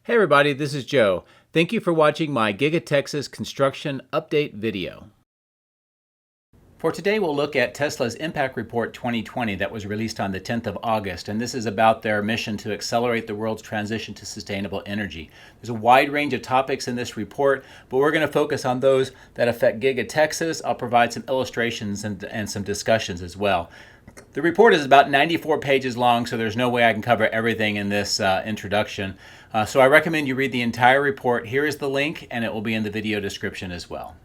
Hey everybody, this is Joe. Thank you for watching my Giga Texas construction update video. For today, we'll look at Tesla's Impact Report 2020 that was released on the 10th of August, and this is about their mission to accelerate the world's transition to sustainable energy. There's a wide range of topics in this report, but we're going to focus on those that affect Giga Texas. I'll provide some illustrations and some discussions as well. The report is about 94 pages long, so there's no way I can cover everything in this introduction. So I recommend you read the entire report. Here is the link, and it will be in the video description as well.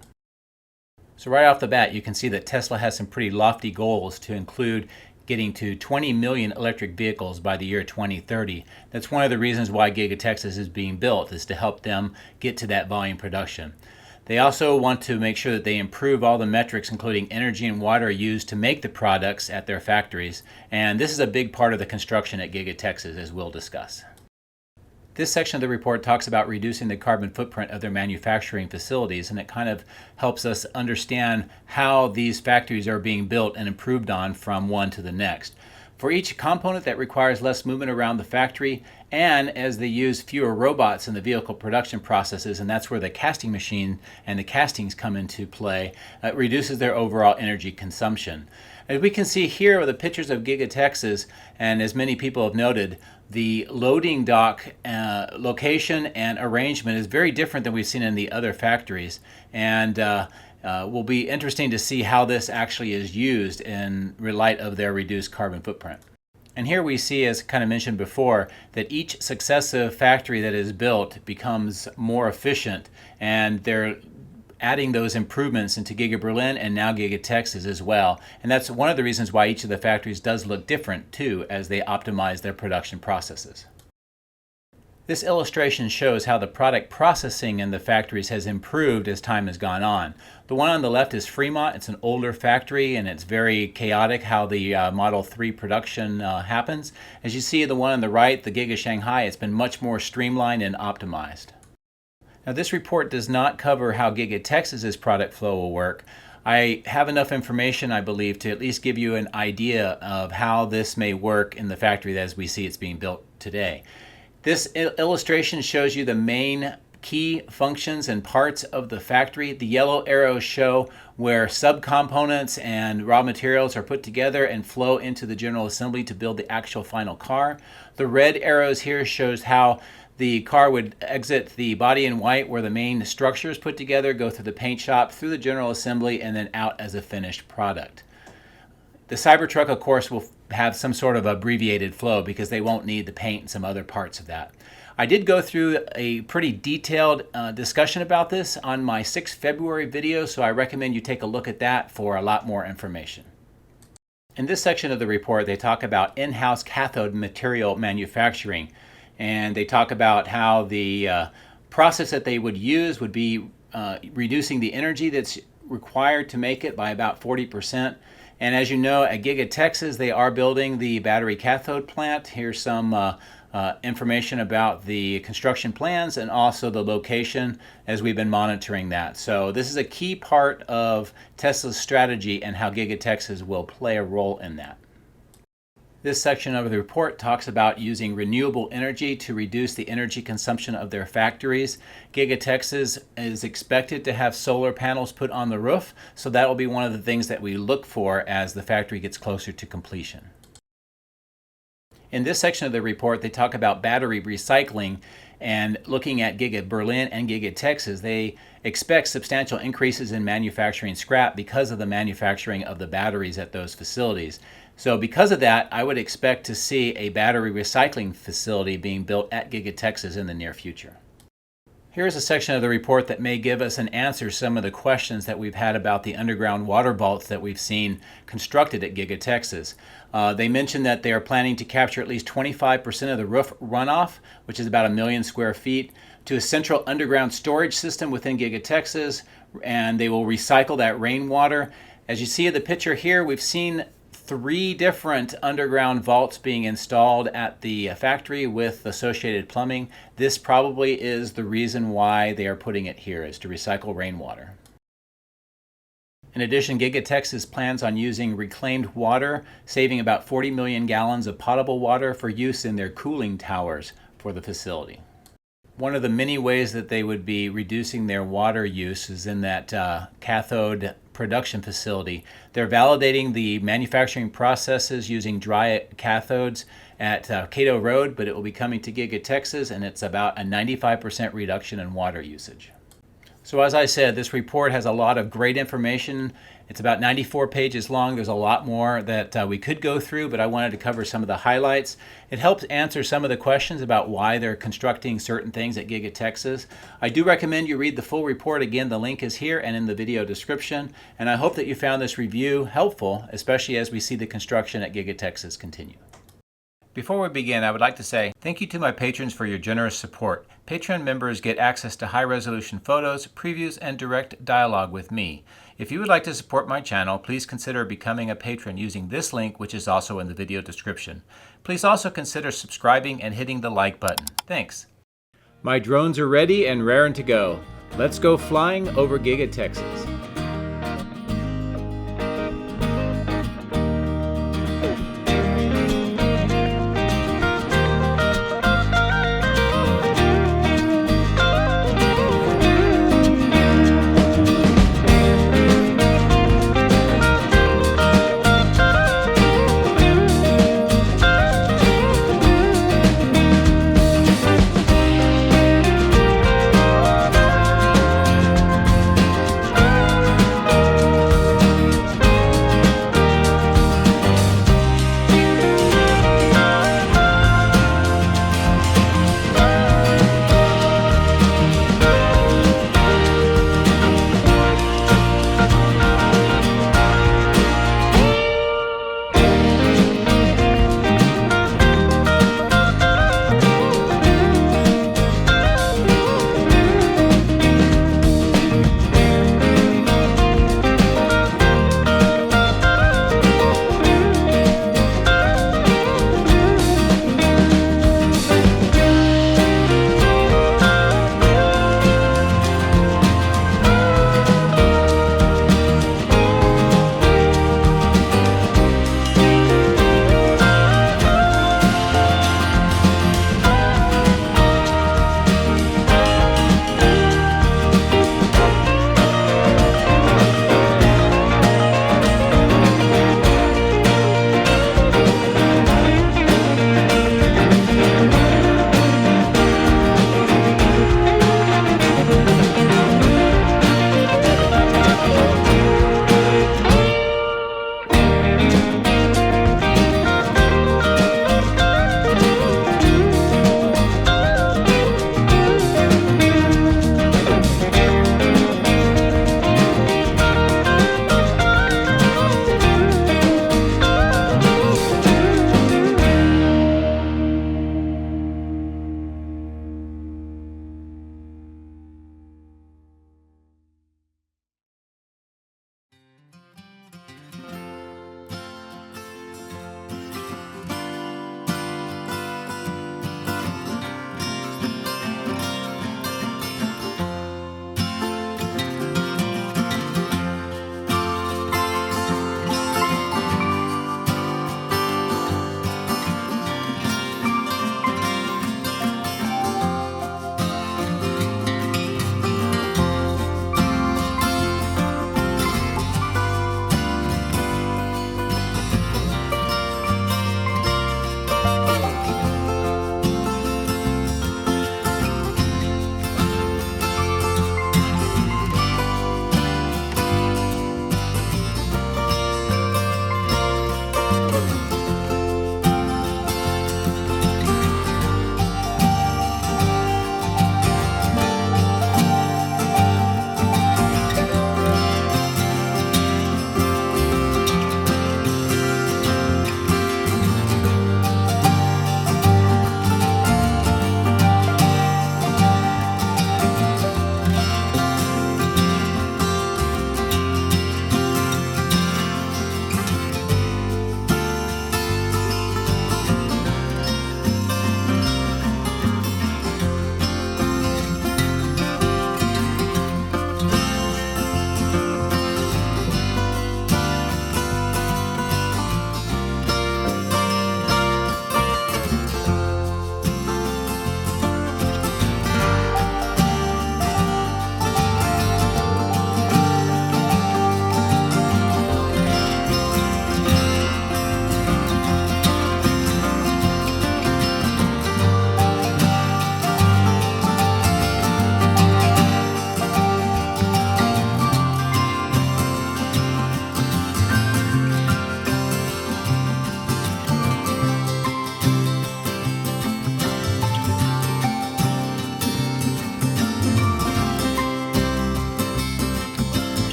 So right off the bat, you can see that Tesla has some pretty lofty goals to include getting to 20 million electric vehicles by the year 2030. That's one of the reasons why Giga Texas is being built, is to help them get to that volume production. They also want to make sure that they improve all the metrics, including energy and water used to make the products at their factories. And this is a big part of the construction at Giga Texas, as we'll discuss. This section of the report talks about reducing the carbon footprint of their manufacturing facilities, and it kind of helps us understand how these factories are being built and improved on from one to the next. For each component that requires less movement around the factory, and as they use fewer robots in the vehicle production processes, and that's where the casting machine and the castings come into play, it reduces their overall energy consumption. As we can see here with the pictures of Giga Texas, and as many people have noted, the loading dock location and arrangement is very different than we've seen in the other factories, and will be interesting to see how this actually is used in light of their reduced carbon footprint. And here we see, as kind of mentioned before, that each successive factory that is built becomes more efficient, and they're adding those improvements into Giga Berlin and now Giga Texas as well. And that's one of the reasons why each of the factories does look different too, as they optimize their production processes. This illustration shows how the product processing in the factories has improved as time has gone on. The one on the left is Fremont. It's an older factory, and it's very chaotic how the Model 3 production happens. As you see, the one on the right, the Giga Shanghai, it's been much more streamlined and optimized. Now, this report does not cover how Giga Texas's product flow will work. I have enough information, I believe, to at least give you an idea of how this may work in the factory as we see it's being built today. This illustration shows you the main key functions and parts of the factory. The yellow arrows show where subcomponents and raw materials are put together and flow into the general assembly to build the actual final car. The red arrows here shows how the car would exit the body in white, where the main structure is put together, go through the paint shop, through the general assembly, and then out as a finished product. The Cybertruck, of course, will have some sort of abbreviated flow because they won't need the paint and some other parts of that. I did go through a pretty detailed discussion about this on my 6th February video, so I recommend you take a look at that for a lot more information. In this section of the report, they talk about in-house cathode material manufacturing, and they talk about how the process that they would use would be reducing the energy that's required to make it by about 40%. And as you know, at Giga Texas, they are building the battery cathode plant. Here's some information about the construction plans and also the location as we've been monitoring that. So this is a key part of Tesla's strategy and how Giga Texas will play a role in that. This section of the report talks about using renewable energy to reduce the energy consumption of their factories. Giga Texas is expected to have solar panels put on the roof, so that will be one of the things that we look for as the factory gets closer to completion. In this section of the report, they talk about battery recycling, and looking at Giga Berlin and Giga Texas, they expect substantial increases in manufacturing scrap because of the manufacturing of the batteries at those facilities. So because of that, I would expect to see a battery recycling facility being built at Giga Texas in the near future. Here's a section of the report that may give us an answer to some of the questions that we've had about the underground water vaults that we've seen constructed at Giga Texas. They mentioned that they are planning to capture at least 25% of the roof runoff, which is about 1 million square feet, to a central underground storage system within Giga Texas, and they will recycle that rainwater. As you see in the picture here, we've seen 3 different underground vaults being installed at the factory with associated plumbing. This probably is the reason why they are putting it here, is to recycle rainwater. In addition, Giga Texas plans on using reclaimed water, saving about 40 million gallons of potable water for use in their cooling towers for the facility. One of the many ways that they would be reducing their water use is in that cathode production facility. They're validating the manufacturing processes using dry cathodes at Cato Road, but it will be coming to Giga Texas, and it's about a 95% reduction in water usage. So as I said, this report has a lot of great information. It's about 94 pages long. There's a lot more that we could go through, but I wanted to cover some of the highlights. It helps answer some of the questions about why they're constructing certain things at Giga Texas. I do recommend you read the full report. Again, the link is here and in the video description. And I hope that you found this review helpful, especially as we see the construction at Giga Texas continue. Before we begin, I would like to say thank you to my patrons for your generous support. Patreon members get access to high-resolution photos, previews, and direct dialogue with me. If you would like to support my channel, please consider becoming a patron using this link, which is also in the video description. Please also consider subscribing and hitting the like button. Thanks. My drones are ready and raring to go. Let's go flying over Giga Texas.